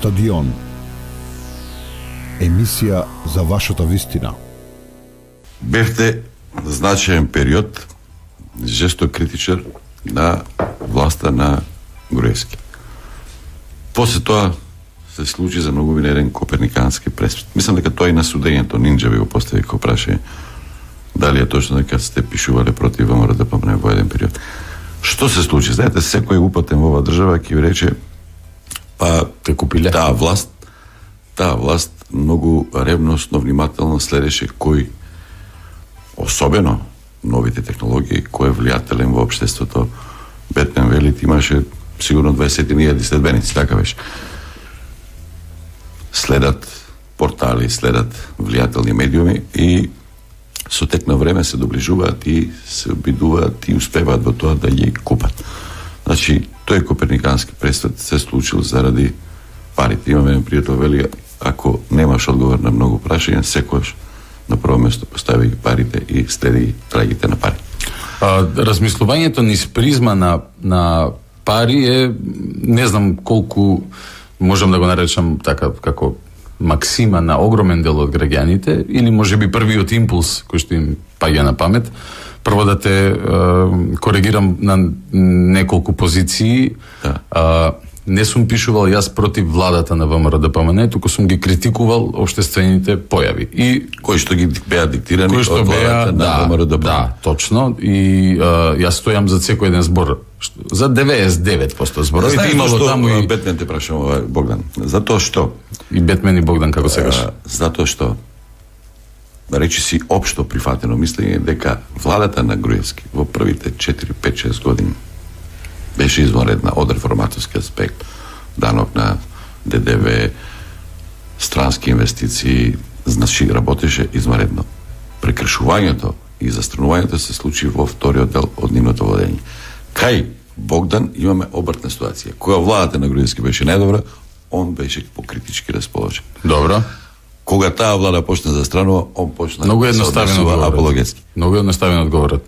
Стадион. Емисија за вашата вистина. Бевте значаен период жесток критичар на власта на Груевски. После тоа се случи за многу еден коперникански пресвет. Мислам дека тоа и на судењето Нинџа ви го постави како прашање дали е точно дека сте пишувале против ВМРО-ДПМНЕ во еден период. Што се случи? Знаете, секој упатен во оваа држава ќе ви рече па те купиле. Таа власт многу ревностно, внимателно следеше кој, особено новите технологии, кој е влијателен во општеството. Бетмен велит имаше сигурно 20.000 следбеници, така беше. Следат портали, следат влијателни медиуми и со тек на време се доближуваат и се обидуваат и успеваат во тоа да ги купат. Значи, тој коперникански пресвет се случил заради парите. Имаме еден пријател вели, ако немаш одговор на многу прашања, секојаш на прво место постави ги парите и следи трагите на пари. Размислувањето низ призма на пари е, не знам колку можам да го наречам така како максима на огромен дел од граѓаните, или може би првиот импулс кој што им паѓа на памет. Прво да те коригирам на неколку позиции. Да. Не сум пишувал јас против владата на ВМРО-ДПМНЕ, туку сум ги критикувал општествените појави. И кои што ги беа диктирани од владата на ВМРО-ДПМНЕ. Да, точно. И јас стојам за секој еден збор. За 99% зборови. Имало таму и Бетмен те прашам, Богдан. Затоа што? И Бетмен и Богдан, како сегаш? Затоа што речи си општо прифатено мислење дека владата на Груевски во првите 4-5-6 години беше извонредна од реформаторски аспект. Данок на ДДВ, странски инвестиции, значи работеше извонредно. Прекршувањето и застранувањето се случи во вториот дел од нивното владење. Кај Богдан имаме обратна ситуација. Кога владата на Груевски беше најдобра, он беше покритички расположен. Добро. Кога таа влада почна да странува, он почна многу да се однесува апологетски. Многу едноставен одговорот.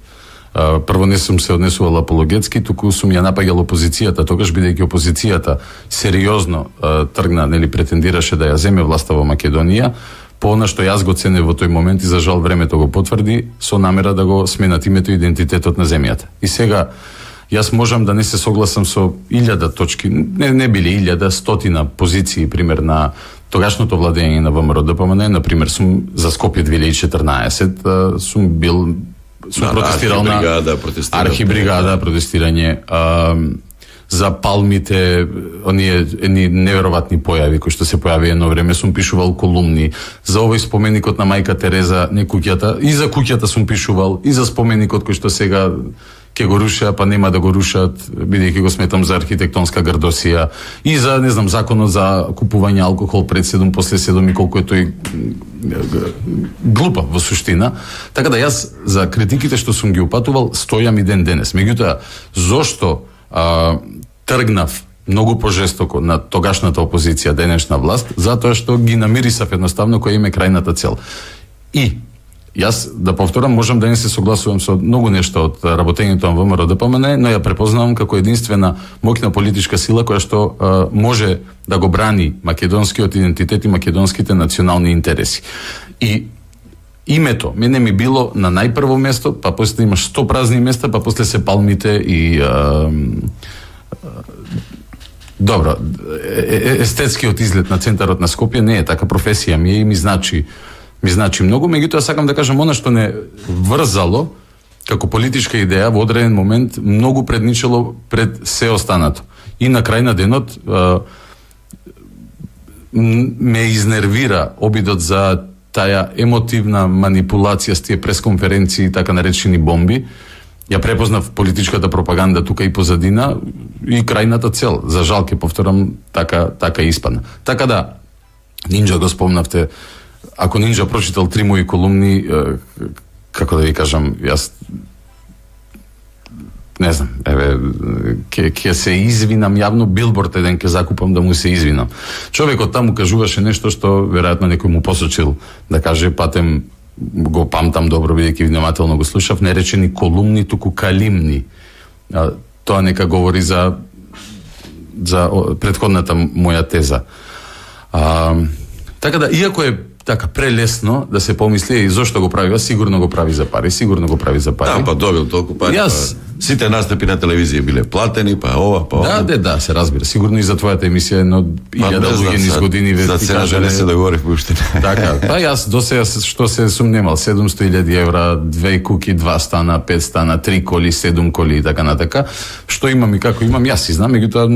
Прво не сум се однесувал апологетски, туку сум ја напаѓал опозицијата, тогаш бидејќи опозицијата сериозно тргна, нели претендираше да ја земе власта во Македонија, по она што јас го ценев во тој момент и за жал времето го потврди, со намера да го сменат името и идентитетот на земјата. И сега јас можам да не се согласам со 1000 точки, не били 1000, 100 позиции, пример на тогашното владење на ВМРО-ДПМНЕ, например, сум за Скопје 2014, сум бил протестирал на архибригада, протестирање за палмите, оние неверојатни појави кои што се појави едно време, сум пишувал колумни за овој споменикот на мајка Тереза, не куќата, и за куќата сум пишувал, и за споменикот кој што сега ќе го руша, па нема да го рушат, бидејќи го сметам за архитектонска грдосија, и за, не знам, законот за купување алкохол пред 7, после 7 и колку е тој глупав во суштина. Така да јас за критиките што сум ги упатувал стојам и ден денес. Меѓутоа, зошто тргнав многу пожестоко на тогашната опозиција, денешна власт? Затоа што ги намирисав едноставно која им е крајната цел. И јас, да повторам, можам да не се согласувам со многу нешто од работењето на ВМРО-ДПМНЕ, но ја препознавам како единствена моќна политичка сила која што може да го брани македонскиот идентитет и македонските национални интереси. И името мене ми било на најпрво место, па после имаш 100 празни места, па после се палмите и добро, естетскиот изглед на центарот на Скопје не е така, професија ми е и ми значи многу, меѓутоа сакам да кажам она што не врзало како политичка идеја во одреден момент многу предничало пред се останато. И на крај на денот ме изнервира обидот за таа емотивна манипулација с тие пресконференции, така наречени бомби. Ја препознав политичката пропаганда тука и позадина и крајната цел. За жал ке повторам, така испадна. Така да, Нинџа го спомнавте. Ако Нинџа прочитал 3 мои колумни, како да ви кажам, јас не знам, ќе се извинам јавно, билборд еден ќе закупам да му се извинам. Човекот таму кажуваше нешто што веројатно некој му посочил да каже, патем го памтам добро, бидејќи внимателно го слушав, не речени колумни, туку калимни. Тоа нека говори за претходната моја теза. Така да, иако е така прелесно да се помисли и зошто го прави, сигурно го прави за пари, Да, па добил толку пари. Јас- Сите настапи на телевизија биле платени, па ова, па ова. Да, се разбира. Сигурно и за твојата емисија едно Па, илјада не знам, луѓе низ за- години за ти цена кажале- не се договоривме уште. Така, па јас до сега што се сум немал 700.000 евра, 2 куки, 2 стана, 5 стана, 3 коли, 7 коли и така натака. Што имам и како имам, јас си знам, меѓутоа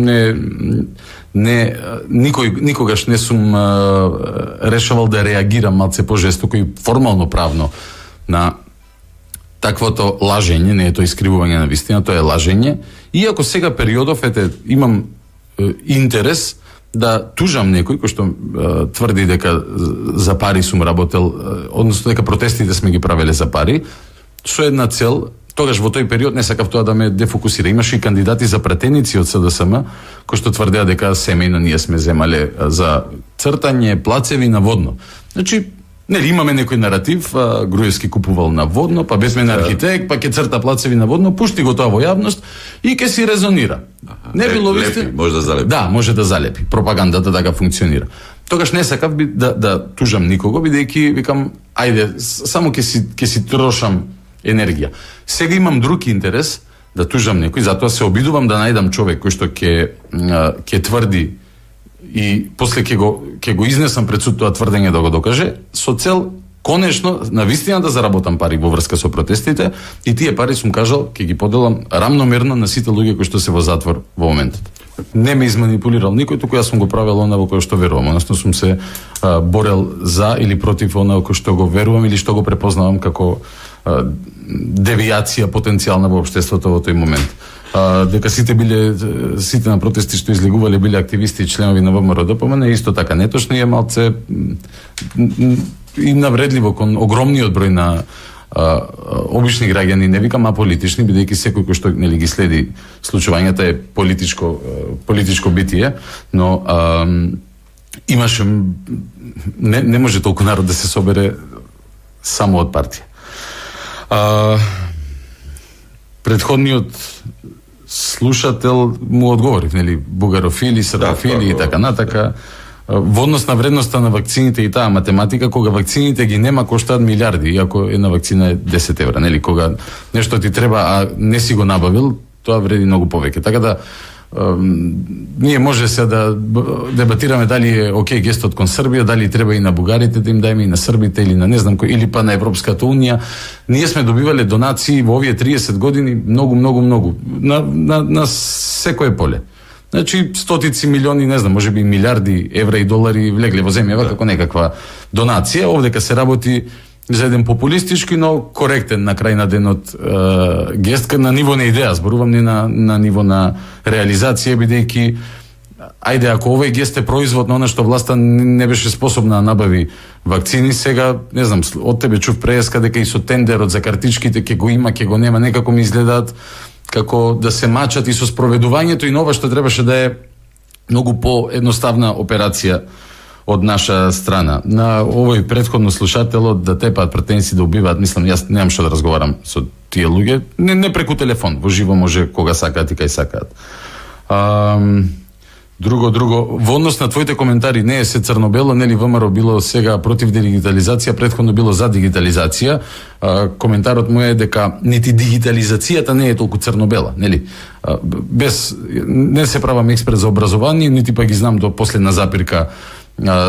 никогаш не сум решавал да реагирам малце пожестоко и формално правно на таквото лажење, не е тоа искривување на вистина, тоа е лажење. Иако сега периодов имам интерес да тужам некој кој што тврди дека за пари сум работел, односно дека протестите сме ги правеле за пари, со една цел. Тогаш во тој период не сакав тоа да ме дефокусира. Имаше и кандидати за пратеници од СДСМ кои што тврдеа дека семејно ние сме земале за цртање плацеви на водно. Значи, нели имаме некој наратив, Груевски купувал на водно, па без мен архитект, па ќе црта плацеви на водно, пушти го тоа во јавност и ќе си резонира. Не било лепи, може да залепи. Да, може да залепи. Пропагандата така функционира. Тогаш не сакав да тужам никого, бидејќи викам, ајде, само ќе си трошам енергија. Сега имам друг интерес да тужам некој, затоа се обидувам да најдам човек кој што ќе тврди и после ќе го изнесам пред суд тоа тврдење да го докаже, со цел конечно на вистина да заработам пари во врска со протестите и тие пари сум кажал ќе ги поделам рамномерно на сите луѓе кои што се во затвор во моментот. Не ме изманипулирал никој, туку јас сум го правел она во кое што верувам, односно сум се борел за или против она во кое што го верувам или што го препознавам како девијација потенцијална во општеството во тој момент. Дека сите на протести што излегувале биле активисти и членови на ВМРО ДПМН е исто така неточно и е малце и навредливо кон огромниот број на обични граѓани, не викам аполитични, бидејќи секој кој што нели ги следи случувањата е политичко битие, но имаше не може толку народ да се собере само од партија. Предходниот слушател му одговорив, нели, бугарофили, српофили и така натака. Во однос на вредноста на вакцините и таа математика, кога вакцините ги нема, коштаат милиарди, иако една вакцина е 10 евра, нели, кога нешто ти треба, а не си го набавил, тоа вреди многу повеќе. Така да ние може се да дебатираме дали е окей гестот кон Србија, дали треба и на бугарите да им дајме, и на србите, или на не знам кој, или па на Европската унија. Ние сме добивале донации во овие 30 години многу на секое поле. Значи стотици милиони, не знам, можеби милиарди евра и долари влегле во земјава како некаква донација. Овдека се работи за еден популистички, но коректен на крај на денот гест на ниво на идеја, зборувам не на ниво на реализација, бидејќи ајде, ако овој гест е производ на она што власта не беше способна да набави вакцини, сега, не знам, од тебе чув преска дека и со тендерот за картичките ќе го има, ќе го нема, некако ми изгледаат како да се мачат и со спроведувањето и нова што требаше да е многу поедноставна операција од наша страна. На овој претходно слушателот да тепаат претенции да убиваат, мислам, јас немам што да разговарам со тие луѓе, не преку телефон, во живо може кога сакаат и кај сакаат. Друго, во однос на твоите коментари, не е се црно-бело, нели ВМРО било сега против дигитализација, претходно било за дигитализација. Коментарот му е дека нити дигитализацијата не е толку црно-бела, нели? Не се правам експерт за образование, нити па ги знам до последна запирка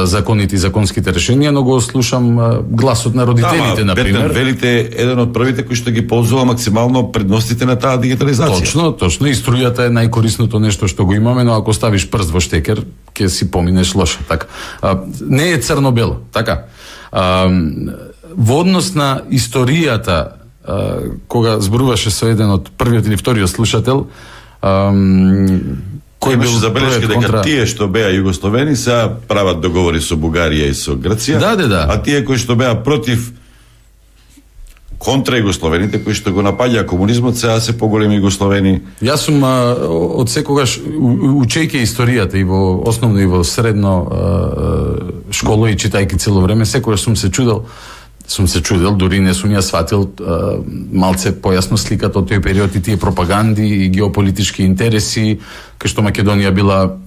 законите и законските решенија, но го слушам гласот на родителите, например. Велите еден од првите кои што ги ползува максимално предностите на таа дигитализација. Точно, и струјата е најкорисното нешто што го имаме, но ако ставиш прст во штекер, ќе си поминеш лошо, така. Не е црно-бело, така. Во однос на историјата, кога зборуваше со еден од првиот или вториот слушател, кој беше забелешка дека тие што беа југословени се прават договори со Бугарија и со Грција, да. А тие кои што беа против контра југословените, кои што го напаѓаа комунизмот, сега се поголеми југословени. Јас сум од секогаш учејќи историјата и во основно и во средно школа и читајќи цело време, секогаш сум се чудел, дури не сум ја сватил малце појасно сликата од тој период и тие пропаганди и геополитички интереси, кај што Македонија била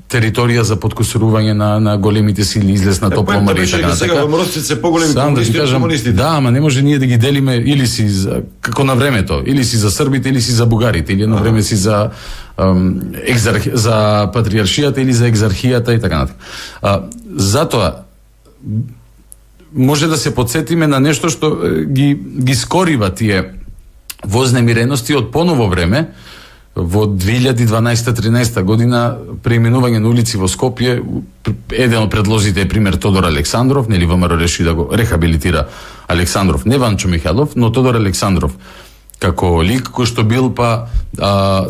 територија за подкусурување на големите сили, излез на топломари и така Сега натака. ВМРО се поголеми Сам да ти комунисти од кажам, комунистите. да, ама не може ние да ги делиме или си за, како на времето, или си за србите, или си за бугарите, или едно време си за за патриаршијата или за екзархијата и така натака. Затоа може да се подсетиме на нешто што ги скорива тие вознемирености од поново време. Во 2012-13 година преименување на улици во Скопје, еден од предлозите е пример Тодор Александров, нели ВМРО реши да го рехабилитира Александров, не Ванчо Михайлов, но Тодор Александров како лик кој што бил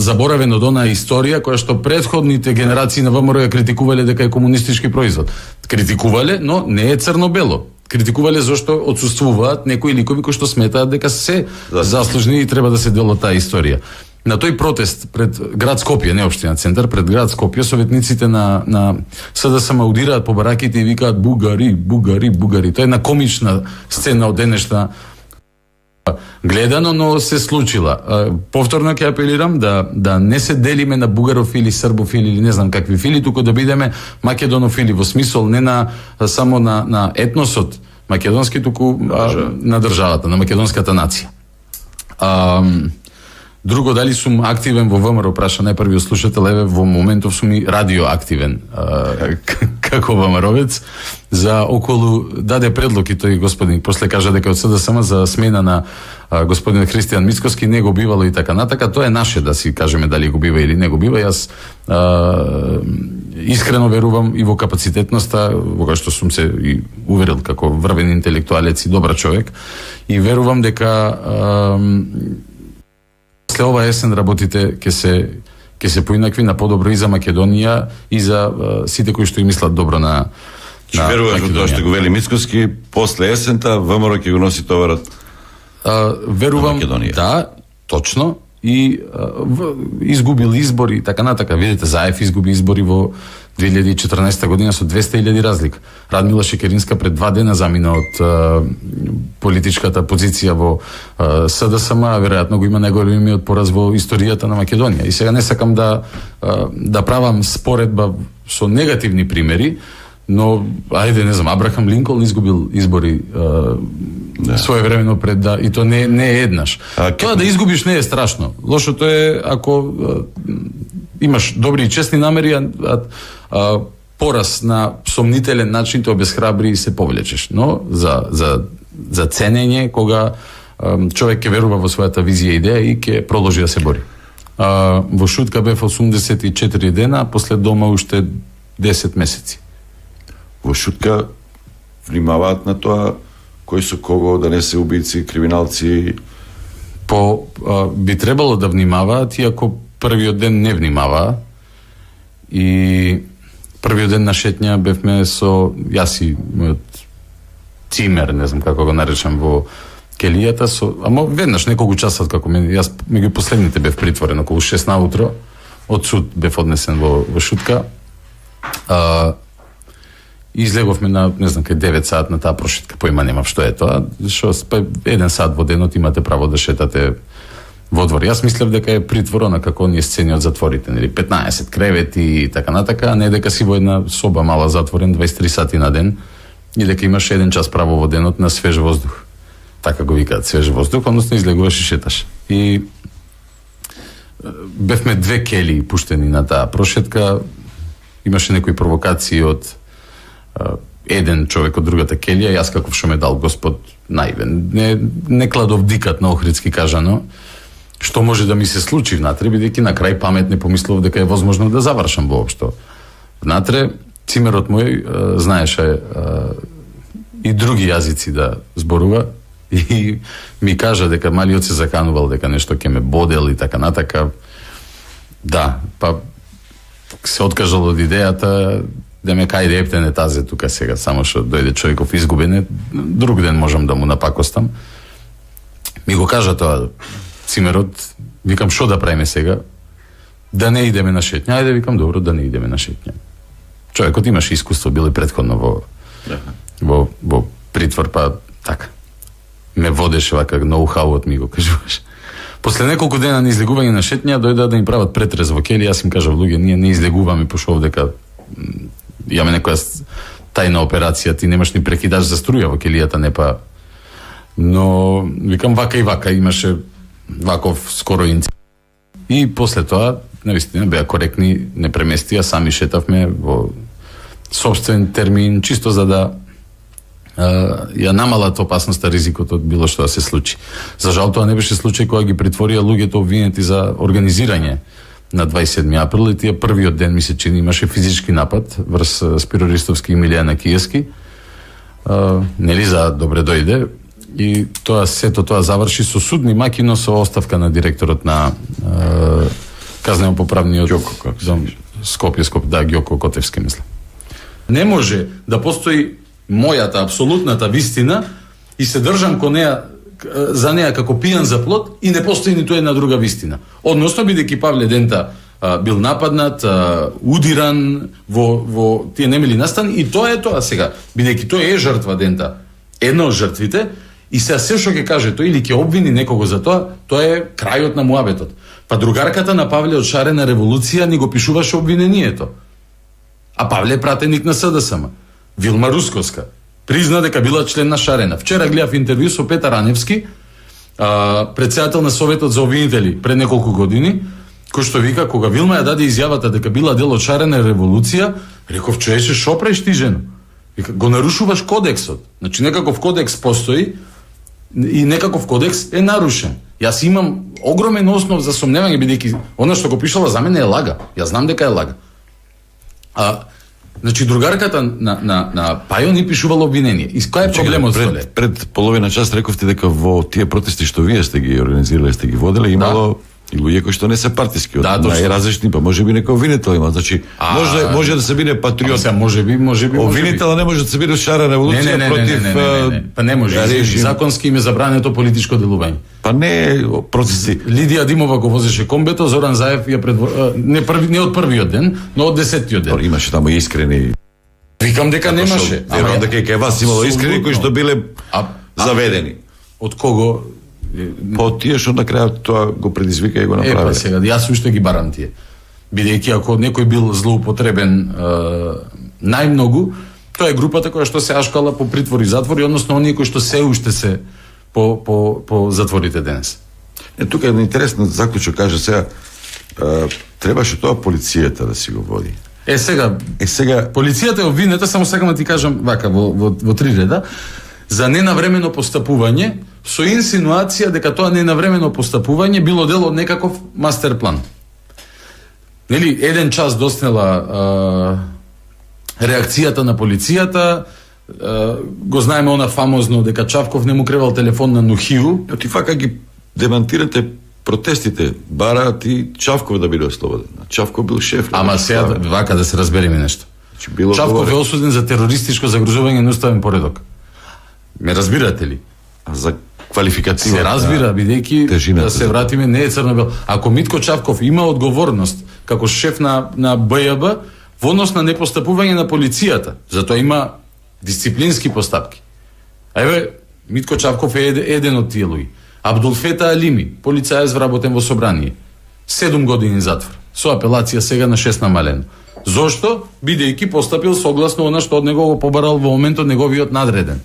заборавен од онаа историја која што претходните генерации на ВМРО ја критикувале дека е комунистички производ. Критикувале, но не е црно-бело. Критикувале зашто отсуствуваат некои ликови кои што сметаат дека се заслужни и треба да се дел од таа историја. На тој протест пред град Скопје, не општина центар, пред град Скопје, советниците на СДСМ аудираат по бараките и викаат бугари, бугари, бугари. Тоа е една комична сцена од денешна гледано, но се случила. Повторно ќе апелирам да не се делиме на бугарофили, србофили или не знам какви фили, туку да бидеме македонофили во смисол не на само на етносот македонски, туку на државата, на македонската нација. Друго, дали сум активен во ВМРО, праша најпрвиот слушател, еве во моментов сум и радиоактивен како ВМРО-вец, за околу даде предлог и тој господин, после кажа дека од СДСМ за смена на господин Христијан Мицкоски не го бивало и така натака. Тоа е наше да си кажеме дали го бива или не го бива. Јас искрено верувам и во капацитетноста, во која што сум се и уверил како врвен интелектуалец и добар човек, и верувам дека после ова есен работите ќе се поинакви на подобро и за Македонија и за сите кои што и мислат добро на веруваш во тоа што го вели Мицкоски, после есента ВМРО ќе го носи товарот. Верувам, да, точно, и изгубил избори и така натака. Видите, Заев изгуби избори во 2014 година со 200.000 разлика. Радмила Шекеринска пред 2 дена замина од политичката позиција во СДСМ, веројатно го има најголемиот пораз во историјата на Македонија. И сега не сакам да правам споредба со негативни примери, но ајде не знам, Абрахам Линколн изгубил избори своевремено пред и то не е еднаш. Тоа да изгубиш не е страшно. Лошото е ако имаш добри и честни намери, пораз на сомнителен начин те обесхрабри и се повлечеш. Но за ценење кога човек ќе верува во својата визија и идеја и ќе продолжи да се бори. Во Шутка бев 84 дена, после дома уште 10 месеци. Во Шутка внимаваат на тоа кои со кого, да не се убици, криминалци? Би требало да внимаваат, иако првиот ден не внимаваа. И првиот ден на шетња бевме со јас и мојот цимер, не знам како го наречам, во келијата, ама веднаш неколку часа како јас меѓу последните бев притворен, околу 6 наутро, од суд бев однесен во Шутка. Излеговме на, не знам, кај 9 сат на таа прошетка, поима немав што е тоа, што 1 сат во денот имате право да шетате во двор. Јас мислев дека е притвор, како оние сцени од затворите, нели, 15 кревети и така натака, а не дека си во една соба мала затворен 23 сати на ден и дека имаш 1 час право во денот на свеж воздух. Така го викаат, свеж воздух, односно излегуваш и шеташ. И бевме 2 кели пуштени на таа прошетка, имаше некои провокации од еден човек од другата келија, јас каков што ме дал Господ наивен. Не кладов дикат на охридски кажано, што може да ми се случи внатре, бидејќи на крај памет не помислов дека е возможно да завршам воопшто. Внатре, цимерот мој знаеше и други јазици да зборува и ми кажа дека малиот се заканувал дека нешто ќе ме бодел и така натака. Да, па се откажал од идејата да ме кајде ептене тазе тука сега, само што дојде човеков изгубене, друг ден можам да му напакостам. Ми го кажа тоа цимерот, викам што да правиме сега? Да не идеме на шетња. Ајде, викам, добро, да не идеме на шетња. Човекот имаше искуство, бил и претходно во притвор, па така. Ме водеше вака ноу-хауот, ми го кажуваш. После неколку дена на излегување на шетња дојдоа да им прават претрез во кели, јас им кажав, луѓе, ние не излегуваме, пошто овдека имаме некоја тајна операција, ти немаш ни прекидаш за струја во келијата, не па. Но викам вака и вака, имаше ваков скоро инцидент. И после тоа, навистина беа коректни, не преместија, сами шетавме во собствен термин, чисто за да ја намалат опасноста, ризикот од било што да се случи. За жал тоа не беше случај кога ги притворија луѓето обвинети за организирање на 27 април и тие првиот ден ми се чини имаше физички напад врз Спиро Ристовски и Милијана Киевски. Нели за добре дојде и тоа сето тоа заврши со судни макино со оставка на директорот на казнено-поправниот дом Скопје, да, Ѓоко Котевски, мислам. Не може да постои мојата апсолутната вистина и се држам за неа како пијан за плот и не постои ниту една друга вистина. Односно, бидејќи Павле Дента бил нападнат, удиран во тие немили настан и тоа е тоа сега. Бидејќи тој е жртва Дента, една од жртвите, и се што ќе каже тој или ќе обвини некого за тоа е крајот на муабетот. Па другарката на Павле од Шарена револуција ни го пишуваше обвинението. А Павле е пратеник на СДСМ. Вилма Русковска призна дека била член на Шарена. Вчера гледав интервју со Петар Аневски, председател на Советот за обвинители пред неколку години, кој што вика, кога Вилма ја даде изјавата дека била дел од Шарена револуција, реков, човече, шо правиш ти, жено? Вика, го нарушуваш кодексот. Значи, некаков кодекс постои и некаков кодекс е нарушен. Јас имам огромен основ за сомневање, бидејќи она што го пишала за мене е лага. Јас знам дека е лага. Значи, другарката на Пајо ни пишувала обвинение. И кој е проблемот со тоа? Пред половина час рековте дека во тие протести што вие сте ги организирале, сте ги воделе, имало и луѓе кои што не се партиски, од најразлични, па можеби некој обвинител има. Значи, може да се биде патриот. Сега можеби. Обвинител не може да се биде Шарена револуција против. Па не може. Законски им е забрането политичко делување. Па не процеси. Лидија Димова го возеше комбето, Зоран Заев ја не од првиот ден, но од 10-тиот ден. Имаше таму искрени. Викам дека немаше. Верувам дека и кај вас имало искрени кои што биле заведени. Од кого? По тие што на крајот тоа го предизвика и го направи. Па сега, јас уште ги барам тие. Бидејќи ако некој бил злоупотребен најмногу, тоа е групата која што се ашкала по притвори и затвори, односно оние кои што се уште се по затворите денес. Тука е интересно заклучок, каже сега, требаше тоа полицијата да си го води. Сега полицијата е обвинета, само сакам да ти кажам вака во три реда, за ненавремено постапување со инсинуација дека тоа ненавремено постапување било дел од некаков мастер план. Нели, еден час доснела реакцијата на полицијата, го знаеме она фамозно дека Чавков не му кревал телефон на Нухију. Ти фака ги демантирате протестите, бараат и Чавков да биде ослободен. Чавков бил шеф. Ама сега вака да се разбереме нешто. Чавков е осуден за терористичко загрозување на уставен поредок. Ме разбирате ли? За квалификација. Се разбира, бидејќи да се вратиме, не е црно-бел. Ако Митко Чавков има одговорност како шеф на БЈБ во однос на непостапување на полицијата, затоа има дисциплински постапки. Еве, Митко Чавков е еден од тие луѓе. Абдулфета Алими, полицаец вработен во собрание, 7 години затвор, со апелација сега на 6 намалено. Зошто? Бидејќи постапил согласно она што од него го побарал во моментот неговиот надреден.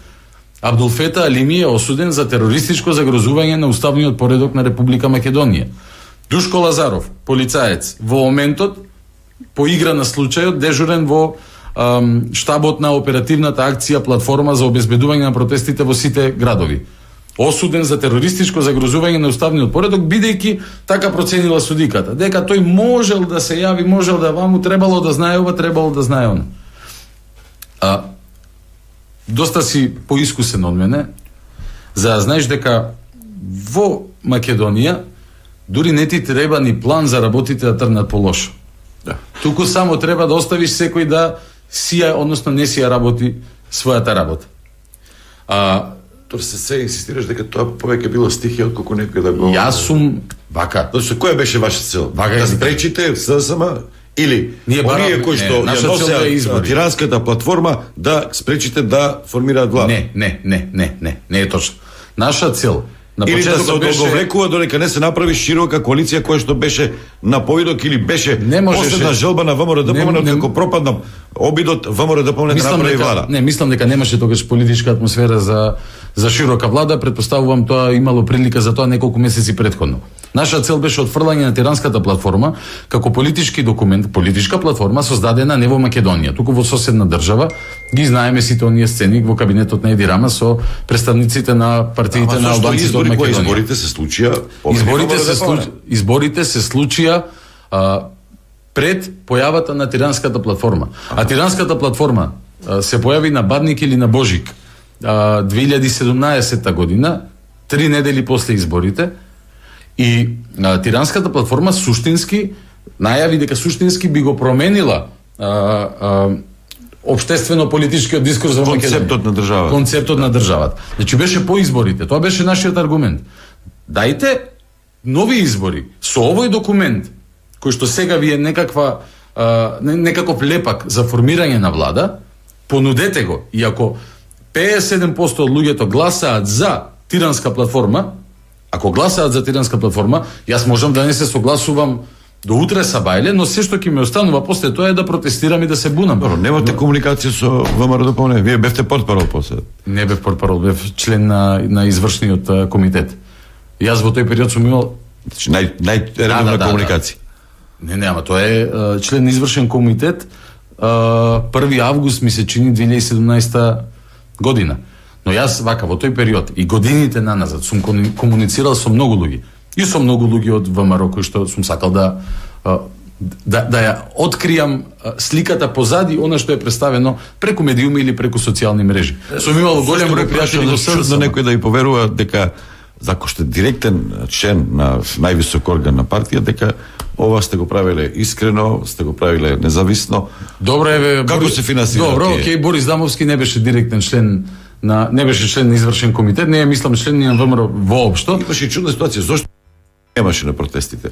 Абдулфета Алими е осуден за терористичко загрозување на уставниот поредок на Република Македонија. Душко Лазаров, полицаец, во моментот по игра на случајот дежурен во штабот на оперативната акција платформа за обезбедување на протестите во сите градови. Осуден за терористичко загрозување на уставниот поредок, бидејќи така проценила судиката, дека тој можел да се јави, можел да ваму требало да знае ова, требало да знае она. Доста си поискусен од мене, за да знаеш дека во Македонија дури не ти треба ни план за работите да тргнат по лошо. Да. Туку само треба да оставиш секој да сија, односно не сија работи својата работа. Тоа се инсистираш дека тоа повеќе било стихија отколку некој да го... Јас сум вака. Зашто која беше ваша цел? Да спречите СДСМ или оние кои што ја носеа тиранската платформа да спречите да формираат влада? Не е точно. Наша На или да се почетокот беше одолговлекува додека не се направи широка коалиција која што беше на повидок или беше Не можеше. последна желба на ВМРО ДПМН Не- како пропадна обидот ВМРО ДПМН да направи влада. мислам дека немаше тогаш политичка атмосфера за широка влада, претпоставувам тоа имало прилика за тоа неколку месеци претходно. Наша цел беше отфрлање на тиранската платформа како политички документ, политичка платформа создадена не во Македонија, туку во соседна држава. Ги знаеме сите оние сцени во кабинетот на Еди Рама со представниците на партиите на Зашто албанците од избори кои Македонија. изборите се случија? Изборите се случија пред појавата на тиранската платформа. А тиранската платформа се појави на Бадник или на Божик 2017 година, 3 недели после изборите, и тиранската платформа суштински најави дека суштински би го променила општествено-политичкиот дискурс во Македонија. Концептот на државата. Концептот на државата. Значи беше по изборите. Тоа беше нашиот аргумент. Дајте нови избори со овој документ кој што сега ви е некаков лепак за формирање на влада, понудете го. И ако 57% од луѓето гласаат за тиранска платформа, ако гласаат за тиранска платформа, јас можам да не се согласувам до утре сабајле, но се што ќе ме останува после тоа е да протестирам и да се бунам. Добро, немате комуникација со ВМРО ДПМН, вие бевте портпарол после. Не бев портпарол, бев член на извршниот комитет. Јас во тој период сум имал Значи најредовна комуникација. Не, ама тоа е член на извршен комитет 1 август ми се чини 2017 година. Но јас вака во тој период и годините наназад сум комуницирал со многу луѓе. И со многу луѓе од ВМРО кои што сум сакал да ја откријам сликата позади она што е представено преку медиуми или преку социјални мрежи. Сум имал голем број пријатели во СРС. Некој да ја поверува дека ако сте директен член на највисок орган на партија, дека ова сте го правиле искрено, сте го правиле независно. Добро е, како се финансира? Добро, окей, Борис Дамовски не беше директен член не беше член на извршен комитет, не е мислам член на ВМРО воопшто. Имаше и чудна ситуација, зошто немаше на протестите?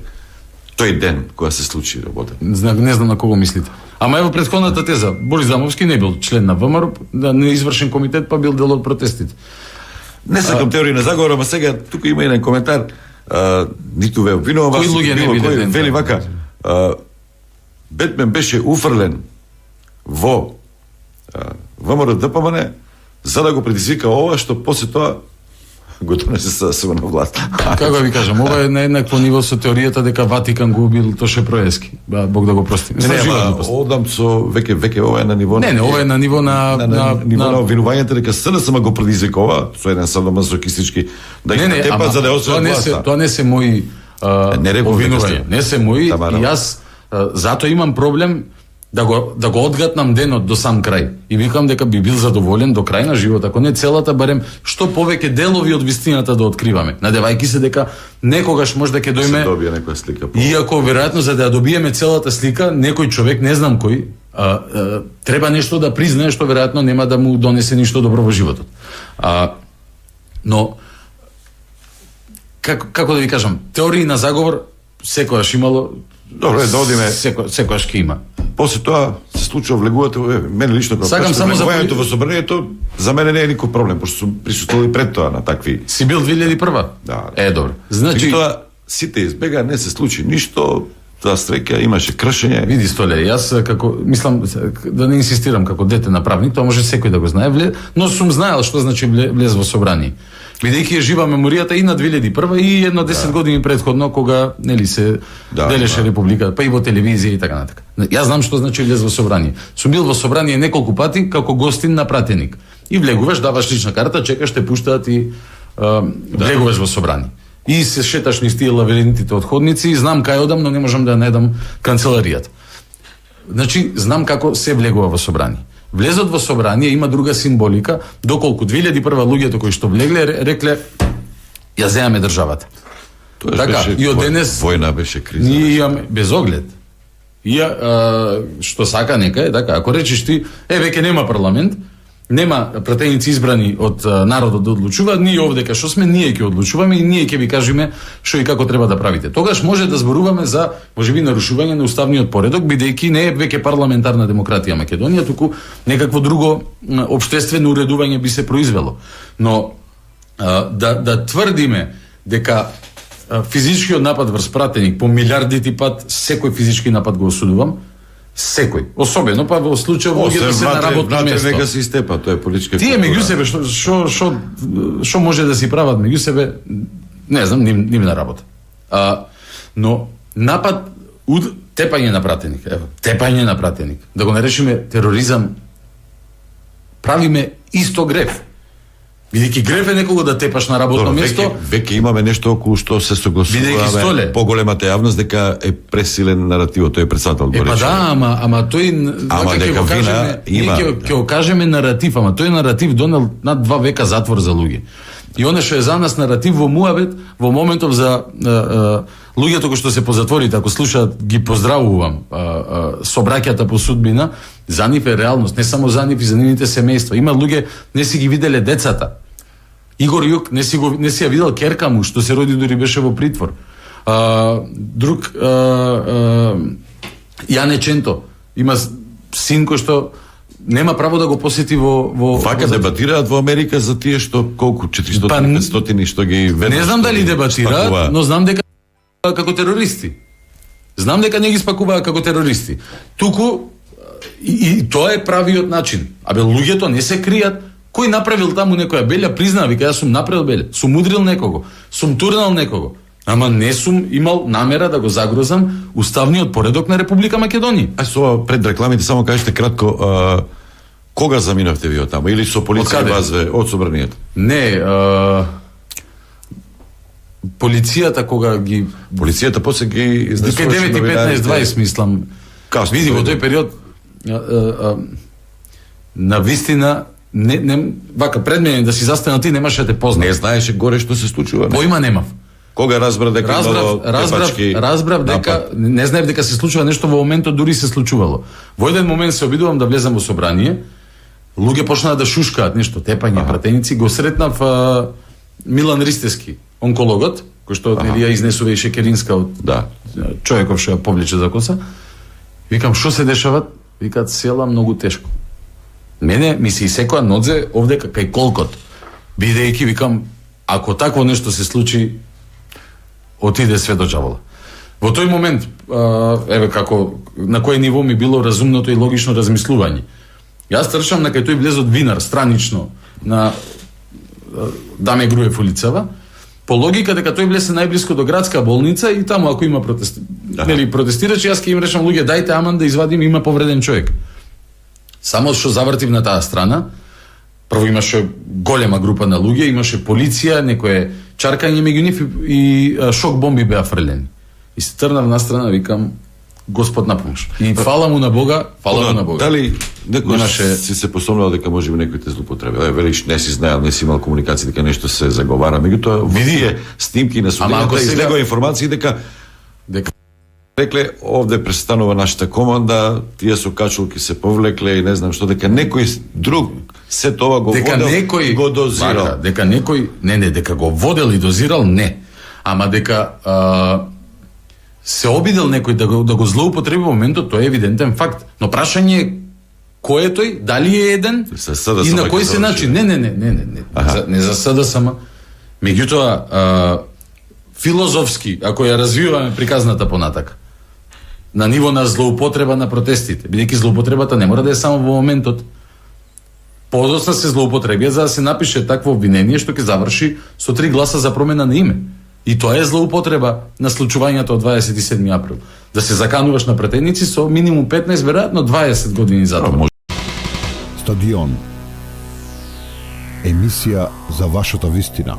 Тој ден кога се случи работа. Не знам на кого мислите. Ама ево претходната теза, Борис Дамовски не бил член на ВМРО, на извршен комитет, па бил дел од протестите. Не сакам теорија на заговор, ама сега тука има еден коментар, ниту ве обвинувам вас, кој вели вака, Бетмен беше уфрлен во ВМРО ДПМН за да го предизвика ова што после тоа го донесе со на власт. Како ви кажам, ова е на еднакво ниво со теоријата дека Ватикан го убил Тоше Проески. Бог да го прости. Одам со веќе ова е на ниво. Не, ова е на ниво на ниво на обвинувањето дека СНСМ го предизвикува со еден садомазокистички да ги тепат за да освојат власта. Тоа не се мои обвинувања. Не се мои и јас затоа имам проблем да го одгатнам денот до сам крај. И викам дека би бил задоволен до крај на живот, ако не целата, барем што повеќе делови од вистината да откриваме. Надевајќи се дека некогаш може да ќе дојме се добие некоја слика. Иако веројатно за да ја добиеме целата слика, некој човек, не знам кој, треба нешто да признае што веројатно нема да му донесе ништо добро во животот. Но како да ви кажам, теории на заговор секојаш имало. Добро, да одиме. Секојаш ќе има. После тоа се случува влегувате, мене лично како сакам само за влегувањето во собранието, за мене не е никој проблем, пошто сум присуствувал пред тоа на такви. Си бил 2001? Да. Добро. Значи тоа сите избега, не се случи ништо, тоа среќа имаше кршење. Види Столе, јас како мислам да не инсистирам како дете на правник, тоа може секој да го знае, но сум знаел што значи влез во собрание. Бидејќи е жива меморијата и на 2001 и едно 10 години претходно кога нели се делеше република, па и во телевизија и така натака. Јас знам што значи влез во собрание. Сум бил во собрание неколку пати како гостин на пратеник. И влегуваш, даваш лична карта, чекаш, те пуштаат и влегуваш во собрание. И се шеташ низ тие лавелинтите од ходници и знам кај одам, но не можам да најдам канцеларијата. Значи, знам како се влегува во собрание. Влезот во собрание има друга символика, доколку 2001 луѓето кои што влегле рекле ја земаме државата. Тоа така, беше, и од денес војна беше криза. Ние имаме без оглед. Што сака нека е така, ако речеш ти, веќе нема парламент, нема пратеници избрани од народот да одлучуваат, ние овде кај што сме, ние ќе одлучуваме и ние ќе ви кажеме што и како треба да правите. Тогаш може да зборуваме за можеби нарушување на уставниот поредок, бидејќи не е веќе парламентарна демократија Македонија, туку некакво друго општествено уредување би се произвело. Но да тврдиме дека физичкиот напад врз пратеник по милиардити пат, секој физички напад го осудувам, секој, особено па во случај луѓето се на работно место. Нека се истепа, тоа е политичка Тие меѓу себе што може да си прават меѓу себе, не знам, нивна работа. Но напад, тепање на пратеник, тепање на пратеник, да го наречиме тероризам, правиме исто греф. Бидејќи греф е некого да тепаш на работно место. Веќе имаме нешто околу што се согласуваме поголемата јавност дека е пресилен наративот, тој е председател го рече. Ама тој дека вина има. Ќе го кажеме наратив, ама тој наратив донел над 2 века затвор за луѓе. И оно што е за нас наратив во муабет, во моментов за луѓето кои што се по затворите, ако слушаат, ги поздравувам, собраќата по судбина, за нив е реалност, не само за нив и за нивните семејства. Има луѓе, не си ги виделе децата. Игор Јук не си ја видел керка му, што се роди дури беше во притвор. Друг, Јане Ченто, има син кој што нема право да го посети во Вака дебатираат во Америка за тие што колку 400-500 што ги веднаш. Не знам дали дебатираат, но знам дека како терористи. Знам дека не ги спакуваат како терористи. Туку и тоа е правиот начин. Абе луѓето не се кријат. Кој направил таму некоја белја, признаа, вика јас сум направил белја, сум удрил некого, сум турнал некого. Ама не сум имал намера да го загрозам уставниот поредок на Република Македонија. А со пред рекламите само кажете кратко, кога заминавте ви од таму или со полиција базве од собранието? Не, полицијата кога ги полицијата после ги изнесуваше 9:15-20 мислам. Касно, види во тој период на вистина не вака пред мене да си застана ти немаше да те познат. Не знаеше горе што се случува. Поима немав. Кога разбра дека разбрав дека не знаев дека се случува нешто во моментот, дури се случувало. Во еден момент се обидувам да влезам во собрание, луѓе почнаа да шушкаат нешто, тепање, пратеници, го сретнав Милан Ристевски, онкологот, кој што нели ја изнесува и Шекеринска од човеков што ја повлече за коса. Викам, што се дешава? Викаат, села многу тешко. Мене ми се исекоа нодзе овде кај колкот. Бидејќи, викам, ако такво нешто се случи, отиде све до џавола. Во тој момент, еве како, на кој ниво ми било разумното и логично размислување. Јас трчам на кај тој влез од Винар, странично, на Даме Груев улицава, по логика дека тој влез најблиско до градска болница и таму ако има протестирачи, јас ќе им речам, луѓе, дајте аман да извадим, има повреден човек. Само што завртив на таа страна, прво имаше голема група на луѓе, имаше полиција, некое чаркање меѓу нив и шок бомби беа фрлени. И се трнав на страна, викам, Господ на помош. И фала му на Бога, фала му на Бога. Дали некој си се посомнувал дека може би некој те злоупотреби? Велиш, не си знаел, не си имал комуникација дека нешто се заговара. Меѓутоа, види снимки на судината, излегува информации дека рекле овде престанува нашата команда, тие со качулки се повлекле и не знам што, дека некој друг се тоа го водел, го дозирал. Дека некој, дека го водел и дозирал, не. Ама дека се обидел некој да го злоупотреби во моментот, тоа е евидентен факт. Но прашање е кој е тој, дали е еден и на кој се начин. Не за СДСМ. Меѓутоа, филозофски, ако ја развиваме приказната понатака, на ниво на злоупотреба на протестите, бидејќи злоупотребата не мора да е само во моментот. Подоцна се злоупотребија за да се напише такво обвинение што ќе заврши со 3 гласа за промена на име. И тоа е злоупотреба на случувањето од 27 април. Да се закануваш на пратеници со минимум 15, веројатно 20 години затвор. Стадион. Емисија за вашата вистина.